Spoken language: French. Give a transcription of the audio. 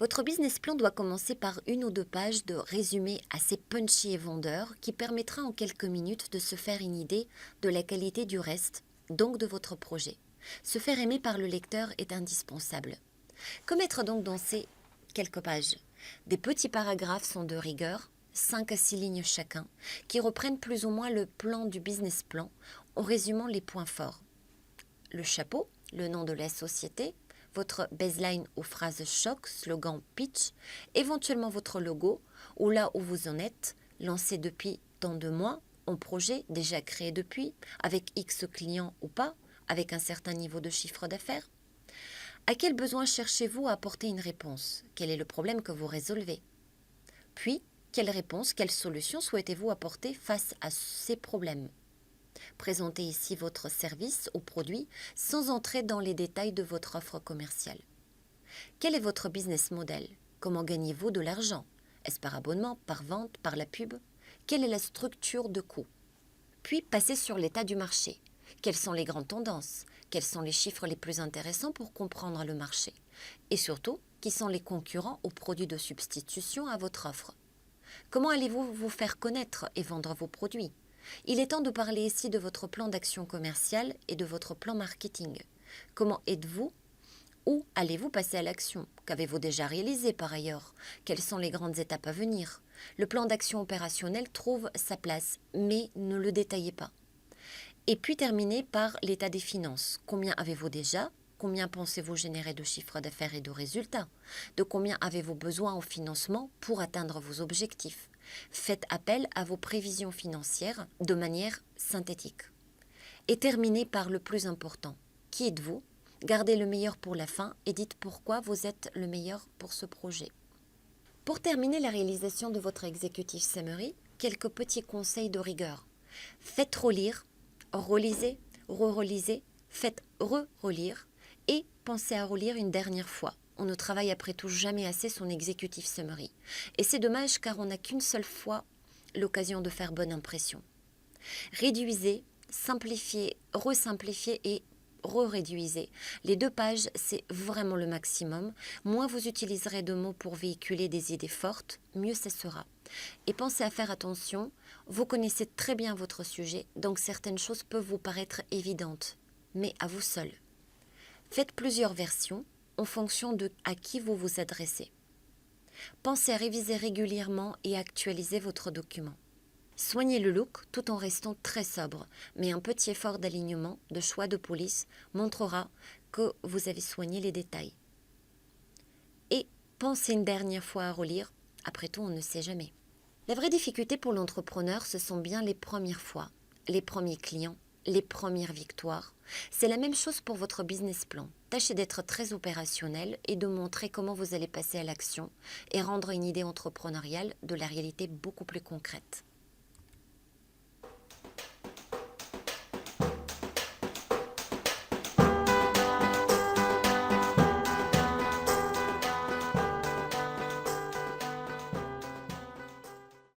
Votre business plan doit commencer par une ou deux pages de résumé assez punchy et vendeur qui permettra en quelques minutes de se faire une idée de la qualité du reste, donc de votre projet. Se faire aimer par le lecteur est indispensable. Que mettre donc dans ces quelques pages? Des petits paragraphes sont de rigueur, 5 à 6 lignes chacun, qui reprennent plus ou moins le plan du business plan en résumant les points forts. Le chapeau, le nom de la société, votre baseline ou phrase choc, slogan, pitch, éventuellement votre logo, ou là où vous en êtes, lancé depuis tant de mois, en projet déjà créé depuis, avec X clients ou pas, avec un certain niveau de chiffre d'affaires. À quel besoin cherchez-vous à apporter une réponse? Quel est le problème que vous résolvez? Puis, quelle réponse, quelle solution souhaitez-vous apporter face à ces problèmes? Présentez ici votre service ou produit sans entrer dans les détails de votre offre commerciale. Quel est votre business model? Comment gagnez-vous de l'argent? Est-ce par abonnement, par vente, par la pub? Quelle est la structure de coût? Puis passez sur l'état du marché. Quelles sont les grandes tendances? Quels sont les chiffres les plus intéressants pour comprendre le marché? Et surtout, qui sont les concurrents aux produits de substitution à votre offre? Comment allez-vous vous faire connaître et vendre vos produits? Il est temps de parler ici de votre plan d'action commerciale et de votre plan marketing. Comment êtes-vous? Où allez-vous passer à l'action? Qu'avez-vous déjà réalisé par ailleurs? Quelles sont les grandes étapes à venir? Le plan d'action opérationnel trouve sa place, mais ne le détaillez pas. Et puis terminez par l'état des finances. Combien avez-vous déjà? Combien pensez-vous générer de chiffre d'affaires et de résultats? De combien avez-vous besoin en financement pour atteindre vos objectifs? Faites appel à vos prévisions financières de manière synthétique. Et terminez par le plus important. Qui êtes-vous? Gardez le meilleur pour la fin et dites pourquoi vous êtes le meilleur pour ce projet. Pour terminer la réalisation de votre executive summary, quelques petits conseils de rigueur. Faites relire, relisez, re-relisez, faites re-relire et pensez à relire une dernière fois. On ne travaille après tout jamais assez son executive summary. Et c'est dommage car on n'a qu'une seule fois l'occasion de faire bonne impression. Réduisez, simplifiez, resimplifiez et re-réduisez. Les 2 pages, c'est vraiment le maximum. Moins vous utiliserez de mots pour véhiculer des idées fortes, mieux ça sera. Et pensez à faire attention, vous connaissez très bien votre sujet, donc certaines choses peuvent vous paraître évidentes, mais à vous seul. Faites plusieurs versions en fonction de à qui vous vous adressez. Pensez à réviser régulièrement et actualiser votre document. Soignez le look tout en restant très sobre, mais un petit effort d'alignement, de choix de police montrera que vous avez soigné les détails. Et pensez une dernière fois à relire, après tout on ne sait jamais. La vraie difficulté pour l'entrepreneur, ce sont bien les premières fois, les premiers clients, les premières victoires. C'est la même chose pour votre business plan. Tâchez d'être très opérationnel et de montrer comment vous allez passer à l'action et rendre une idée entrepreneuriale de la réalité beaucoup plus concrète.